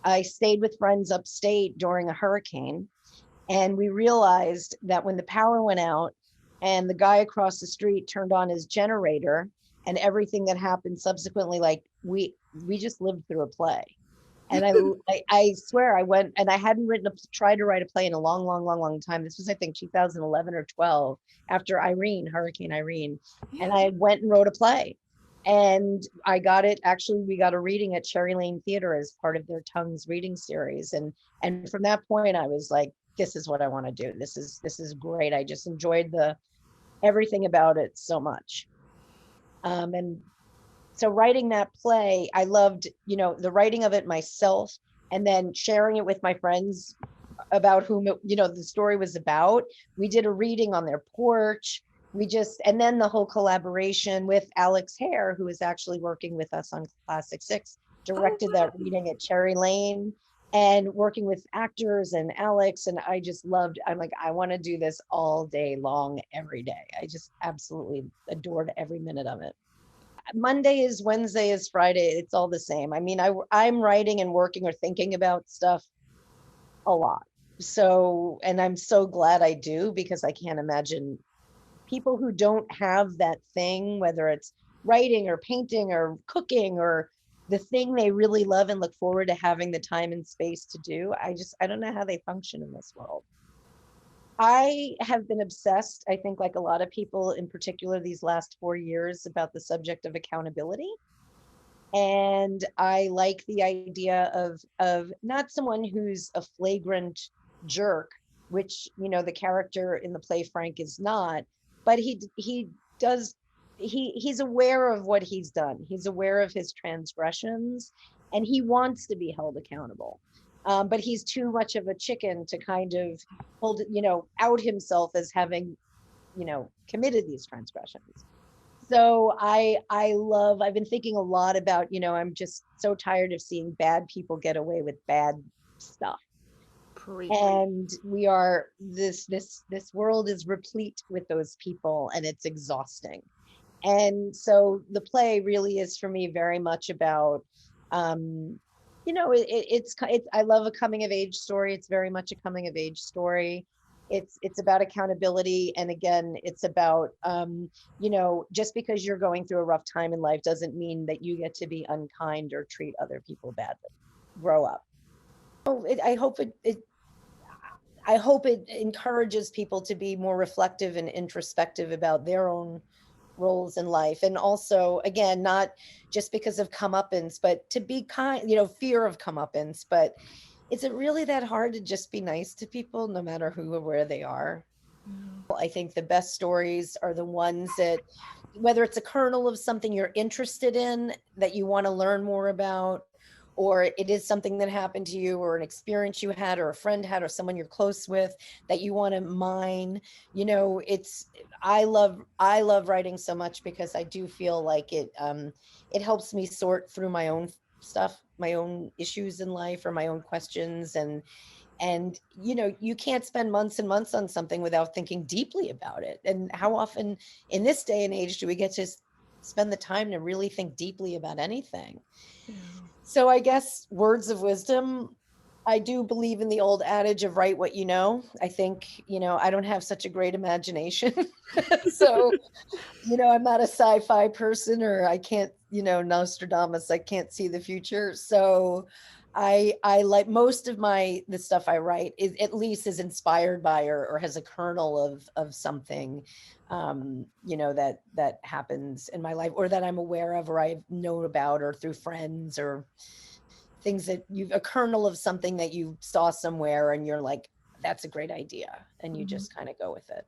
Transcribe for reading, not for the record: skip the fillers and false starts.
I stayed with friends upstate during a hurricane, and we realized that when the power went out and the guy across the street turned on his generator and everything that happened subsequently, like we just lived through a play. And I swear I went, and I hadn't tried to write a play in a long, long, long, long time. This was, I think, 2011 or 12, after Hurricane Irene. And I went and wrote a play. And we got a reading at Cherry Lane Theater as part of their Tongues reading series. And from that point, I was like, this is what I want to do. This is great. I just enjoyed everything about it so much. And so writing that play, I loved, the writing of it myself, and then sharing it with my friends about whom the story was about. We did a reading on their porch. And then the whole collaboration with Alex Hare, who is actually working with us on Classic Six, directed that reading at Cherry Lane, and working with actors and Alex. And I'm like, I want to do this all day long, every day. I just absolutely adored every minute of it. Monday is Wednesday is Friday. It's all the same. I mean, I'm writing and working or thinking about stuff a lot. So, and I'm so glad I do, because I can't imagine people who don't have that thing, whether it's writing or painting or cooking or the thing they really love and look forward to having the time and space to do. I don't know how they function in this world. I have been obsessed, I think, like a lot of people, in particular these last 4 years, about the subject of accountability. And I like the idea of not someone who's a flagrant jerk, which, the character in the play Frank is not, but he's aware of what he's done. He's aware of his transgressions, and he wants to be held accountable. But he's too much of a chicken to kind of out himself as having, committed these transgressions. So I've been thinking a lot about, I'm just so tired of seeing bad people get away with bad stuff. And this world is replete with those people, and it's exhausting. And so the play really is, for me, very much about, it's I love a coming of age story. It's very much a coming of age story. It's about accountability. And again, it's about, just because you're going through a rough time in life doesn't mean that you get to be unkind or treat other people badly. Grow up. I hope it encourages people to be more reflective and introspective about their own roles in life. And also, again, not just because of comeuppance, but to be kind, fear of comeuppance. But is it really that hard to just be nice to people, no matter who or where they are? I think the best stories are the ones that, whether it's a kernel of something you're interested in, that you want to learn more about, or it is something that happened to you, or an experience you had, or a friend had, or someone you're close with that you want to mine. I love writing so much, because I do feel like it helps me sort through my own stuff, my own issues in life, or my own questions. And you can't spend months and months on something without thinking deeply about it. And how often in this day and age do we get to spend the time to really think deeply about anything? So I guess words of wisdom, I do believe in the old adage of write what you know. I think, I don't have such a great imagination. So, I'm not a sci-fi person, or I can't, Nostradamus, I can't see the future. So I like most of the stuff I write is at least is inspired by or has a kernel of something, that happens in my life, or that I'm aware of, or I've known about, or through friends, or things that a kernel of something that you saw somewhere and you're like, that's a great idea. And you just kind of go with it.